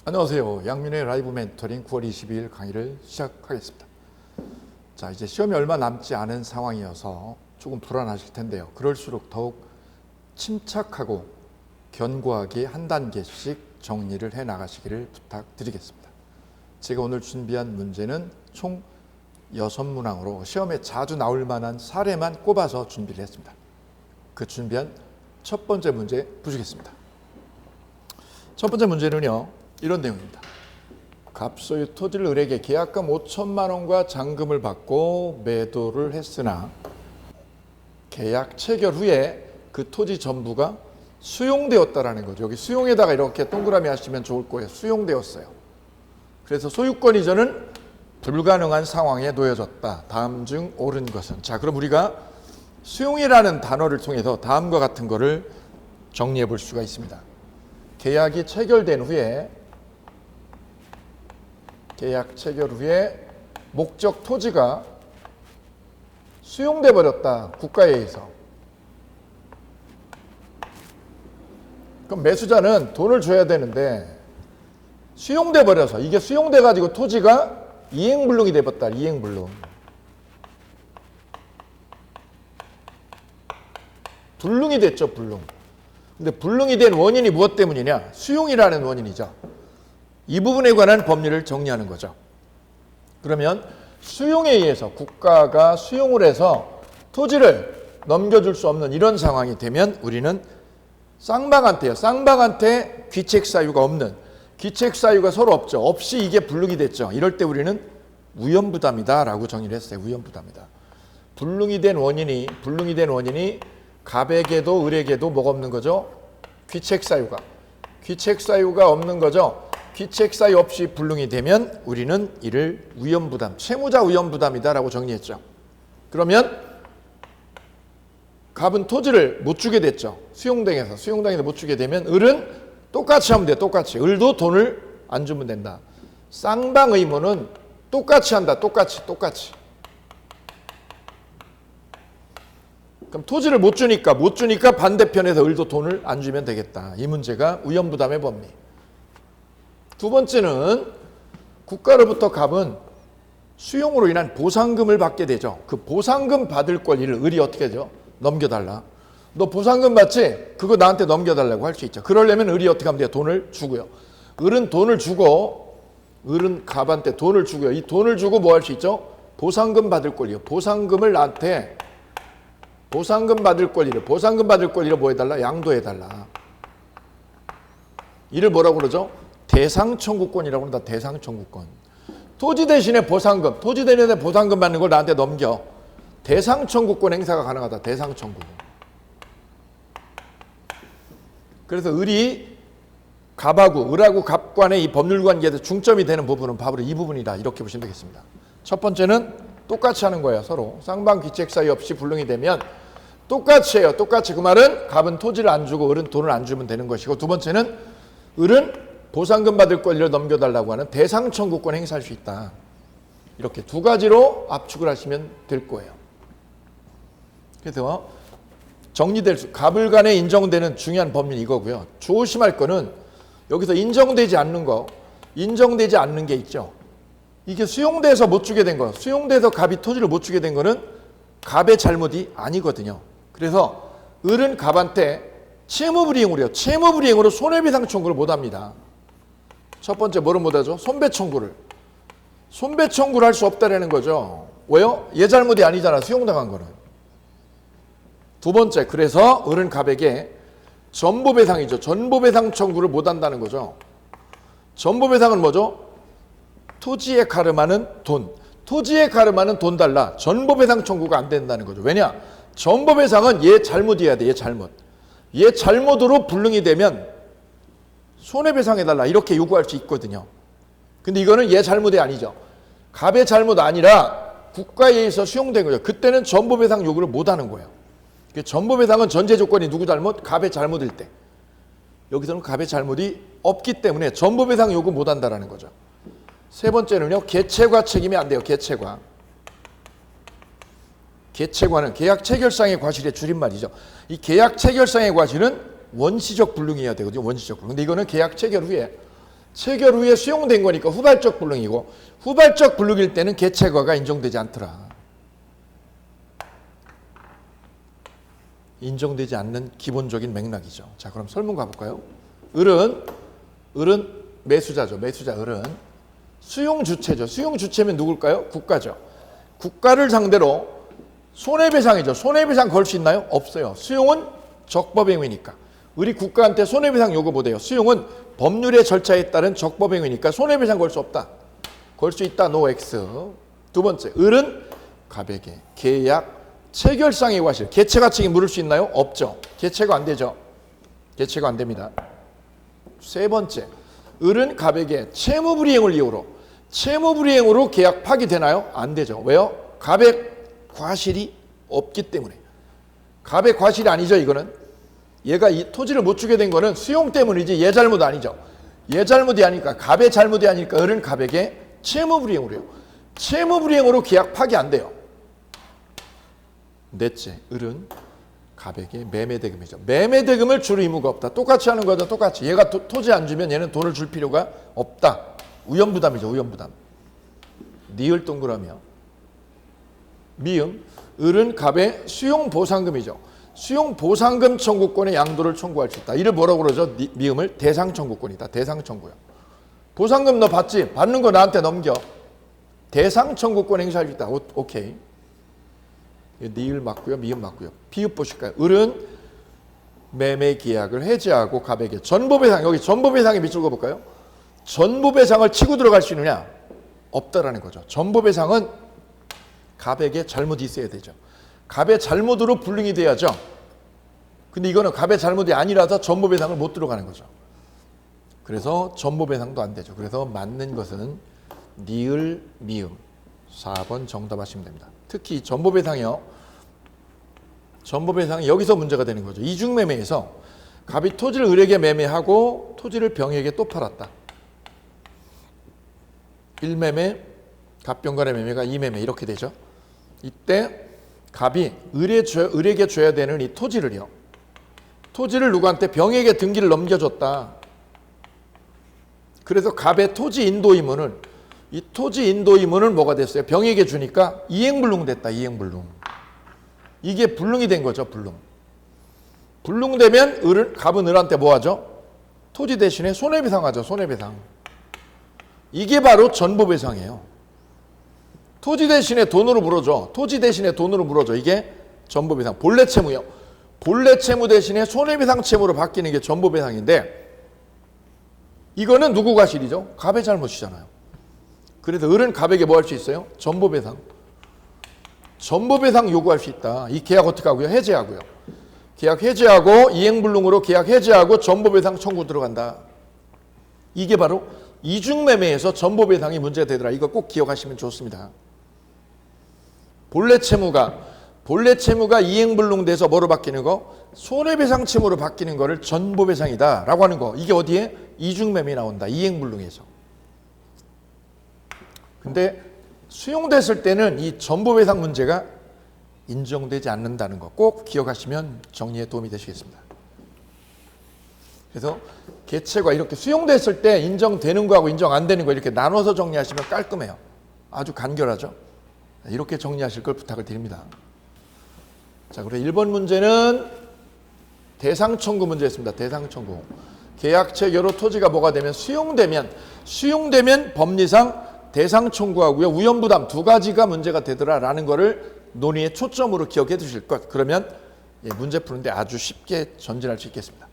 안녕하세요. 양민의 라이브 멘토링 9월 22일 강의를 시작하겠습니다. 자, 이제 시험이 얼마 남지 않은 상황이어서 조금 불안하실 텐데요. 그럴수록 더욱 침착하고 견고하게 한 단계씩 정리를 해 나가시기를 부탁드리겠습니다. 제가 오늘 준비한 문제는 총 6문항으로 시험에 자주 나올 만한 사례만 꼽아서 준비를 했습니다. 그 준비한 첫 번째 문제 보시겠습니다. 첫 번째 문제는요, 이런 내용입니다. 갑소유 토지를 을에게 계약금 5천만 원과 잔금을 받고 매도를 했으나 계약 체결 후에 그 토지 전부가 수용되었다라는 거죠. 여기 수용에다가 이렇게 동그라미 하시면 좋을 거예요. 수용되었어요. 그래서 소유권 이전은 불가능한 상황에 놓여졌다. 다음 중 옳은 것은? 자, 그럼 우리가 수용이라는 단어를 통해서 다음과 같은 거를 정리해 볼 수가 있습니다. 계약이 체결된 후에 목적 토지가 수용돼 버렸다. 국가에 의해서. 그럼 매수자는 돈을 줘야 되는데 수용돼 버려서, 이게 수용돼 가지고 토지가 이행불능이 돼 버렸다. 이행불능. 불능이 됐죠. 불능. 근데 불능이 된 원인이 무엇 때문이냐? 수용이라는 원인이죠. 이 부분에 관한 법리를 정리하는 거죠. 그러면 수용에 의해서 국가가 수용을 해서 토지를 넘겨줄 수 없는 이런 상황이 되면 우리는 쌍방한테 귀책 사유가 없는, 귀책 사유가 서로 없죠. 없이 이게 불능이 됐죠. 이럴 때 우리는 우연부담이다 라고 정의를 했어요. 우연부담이다. 불능이 된 원인이 갑에게도 을에게도 뭐가 없는 거죠? 귀책 사유가 없는 거죠. 귀책 사유 없이 불능이 되면 우리는 이를 우연부담, 채무자 우연부담이다 라고 정리했죠. 그러면 갑은 토지를 못 주게 됐죠. 수용당해서 못 주게 되면 을은 똑같이 하면 돼. 똑같이. 을도 돈을 안 주면 된다. 쌍방 의무는 똑같이 한다. 똑같이. 그럼 토지를 못 주니까 반대편에서 을도 돈을 안 주면 되겠다. 이 문제가 우연부담의 법리. 두 번째는 국가로부터 갑은 수용으로 인한 보상금을 받게 되죠. 그 보상금 받을 권리를 을이 어떻게 하죠? 넘겨달라. 너 보상금 받지? 그거 나한테 넘겨달라고 할 수 있죠. 그러려면 을이 어떻게 하면 돼요? 돈을 주고요. 을은 갑한테 돈을 주고요. 이 돈을 주고 뭐 할 수 있죠? 보상금 받을 권리요. 보상금을 나한테 보상금 받을 권리를 뭐 해달라? 양도해달라. 이를 뭐라고 그러죠? 대상청구권이라고 한다. 대상청구권. 토지 대신에 보상금 받는 걸 나한테 넘겨. 대상청구권 행사가 가능하다. 대상청구. 그래서 을하고 갑 간의 이 법률 관계에서 중점이 되는 부분은 바로 이 부분이다. 이렇게 보시면 되겠습니다. 첫 번째는 똑같이 하는 거예요. 서로. 쌍방 귀책 사유 없이 불능이 되면 똑같이 해요. 똑같이. 그 말은 갑은 토지를 안 주고 을은 돈을 안 주면 되는 것이고, 두 번째는 을은 보상금 받을 권리를 넘겨달라고 하는 대상청구권 행사할 수 있다. 이렇게 두 가지로 압축을 하시면 될 거예요. 그래서 갑을 간에 인정되는 중요한 법리는 이거고요. 조심할 거는 여기서 인정되지 않는 게 있죠. 이게 수용돼서 못 주게 된 거, 수용돼서 갑이 토지를 못 주게 된 거는 갑의 잘못이 아니거든요. 그래서 을은 갑한테 채무불이행으로 손해배상 청구를 못합니다. 첫 번째 뭐를 못하죠? 손배청구를 할 수 없다라는 거죠. 왜요? 얘 잘못이 아니잖아. 수용당한 거는. 두 번째, 그래서 을은 갑에게 전보배상이죠. 전보배상 청구를 못한다는 거죠. 전보배상은 뭐죠? 토지에 가름하는 돈 달라. 전보배상 청구가 안 된다는 거죠. 왜냐? 전보배상은 얘 잘못이어야 돼. 얘 잘못으로 불능이 되면 손해배상해달라. 이렇게 요구할 수 있거든요. 근데 이거는 얘 잘못이 아니죠. 갑의 잘못 아니라 국가에 의해서 수용된 거죠. 그때는 전보배상 요구를 못하는 거예요. 전보배상은 전제 조건이 누구 잘못? 갑의 잘못일 때. 여기서는 갑의 잘못이 없기 때문에 전보배상 요구 못한다라는 거죠. 세 번째는요, 개체과 책임이 안 돼요. 개체과는 계약 체결상의 과실의 줄임말이죠. 이 계약 체결상의 과실은 원시적 불능이어야 되거든요. 원시적 불능. 근데 이거는 계약 체결 후에 체결 후에 수용된 거니까 후발적 불능이고, 후발적 불능일 때는 개체거가 인정되지 않더라. 인정되지 않는 기본적인 맥락이죠. 자, 그럼 설문 가볼까요? 을은 매수자죠. 매수자 을은 수용 주체죠. 수용 주체면 누굴까요? 국가죠. 국가를 상대로 손해배상이죠. 손해배상 걸 수 있나요? 없어요. 수용은 적법행위니까. 우리 국가한테 손해배상 요구 못해요. 수용은 법률의 절차에 따른 적법행위니까 손해배상 걸 수 없다. 걸 수 있다. 노 X. 두 번째, 을은 갑에게 계약 체결상의 과실. 개체가칭이 물을 수 있나요? 없죠. 개체가 안 되죠. 개체가 안 됩니다. 세 번째, 을은 갑에게 채무불이행을 이유로, 채무불이행으로 계약 파기되나요? 안 되죠. 왜요? 갑의 과실이 없기 때문에. 갑의 과실이 아니죠. 이거는 얘가 이 토지를 못 주게 된 거는 수용 때문이지 얘 잘못 아니죠. 얘 잘못이 아니니까, 갑의 잘못이 아니니까 을은 갑에게 채무불이행으로 해요. 채무불이행으로 계약 파기 안 돼요. 넷째, 을은 갑에게 매매대금이죠. 매매대금을 줄 의무가 없다. 똑같이 하는 거죠. 똑같이. 얘가 토지 안 주면 얘는 돈을 줄 필요가 없다. 우연부담이죠. 우연부담. 니을 동그라미요. 미음, 을은 갑의 수용보상금이죠. 수용보상금 청구권의 양도를 청구할 수 있다. 이를 뭐라고 그러죠? 미음을 대상청구권이다. 대상청구요. 보상금 너 받지? 받는 거 나한테 넘겨. 대상청구권 행사할 수 있다. 오케이. 니을 맞고요. 미음 맞고요. 비읍 보실까요? 을은 매매 계약을 해지하고 갑에게 전보배상, 여기 전보배상에 밑줄 그어볼까요? 전보배상을 치고 들어갈 수 있느냐? 없다라는 거죠. 전보배상은 갑에게 잘못이 있어야 되죠. 갑의 잘못으로 불능이 돼야죠. 근데 이거는 갑의 잘못이 아니라서 전보배상을 못 들어가는 거죠. 그래서 전보배상도 안 되죠. 그래서 맞는 것은 니을, 미음 4번 정답하시면 됩니다. 특히 전보배상이요. 전보배상이 여기서 문제가 되는 거죠. 이중매매에서 갑이 토지를 을에게 매매하고 토지를 병에게 또 팔았다. 1매매, 갑병간의 매매가 2매매 이렇게 되죠. 이때 갑이 을에게 줘야 되는 이 토지를요. 토지를 누구한테 병에게 등기를 넘겨줬다. 그래서 갑의 토지 인도 의무는 이 토지 인도 의무는 뭐가 됐어요? 병에게 주니까 이행불능 됐다. 이행불능. 이게 불능이 된 거죠. 불능. 불능되면 갑은 을한테 뭐 하죠? 토지 대신에 손해배상 하죠. 손해배상. 이게 바로 전보배상이에요. 토지 대신에 돈으로 물어줘. 토지 대신에 돈으로 물어줘. 이게 전보배상. 본래 채무요. 본래 채무 대신에 손해배상 채무로 바뀌는 게 전보배상인데 이거는 누구 과실이죠? 갑의 잘못이잖아요. 그래서 을은 갑에게 뭐 할 수 있어요? 전보배상. 전보배상 요구할 수 있다. 이 계약 어떻게 하고요? 해제하고요. 계약 해제하고 이행불능으로 계약 해제하고 전보배상 청구 들어간다. 이게 바로 이중매매에서 전보배상이 문제가 되더라. 이거 꼭 기억하시면 좋습니다. 본래 채무가 이행불능 돼서 뭐로 바뀌는 거? 손해배상 채무로 바뀌는 거를 전보배상이다 라고 하는 거. 이게 어디에? 이중매매에 나온다. 이행불능에서. 근데 수용됐을 때는 이 전보배상 문제가 인정되지 않는다는 거 꼭 기억하시면 정리에 도움이 되시겠습니다. 그래서 개체가 이렇게 수용됐을 때 인정되는 거하고 인정 안 되는 거 이렇게 나눠서 정리하시면 깔끔해요. 아주 간결하죠. 이렇게 정리하실 걸 부탁을 드립니다. 자, 그리고 1번 문제는 대상 청구 문제였습니다. 대상 청구. 계약 체결로 토지가 뭐가 되면 수용되면 법리상 대상 청구하고요. 우연부담 두 가지가 문제가 되더라라는 거를 논의의 초점으로 기억해 두실 것. 그러면 문제 푸는데 아주 쉽게 전진할 수 있겠습니다.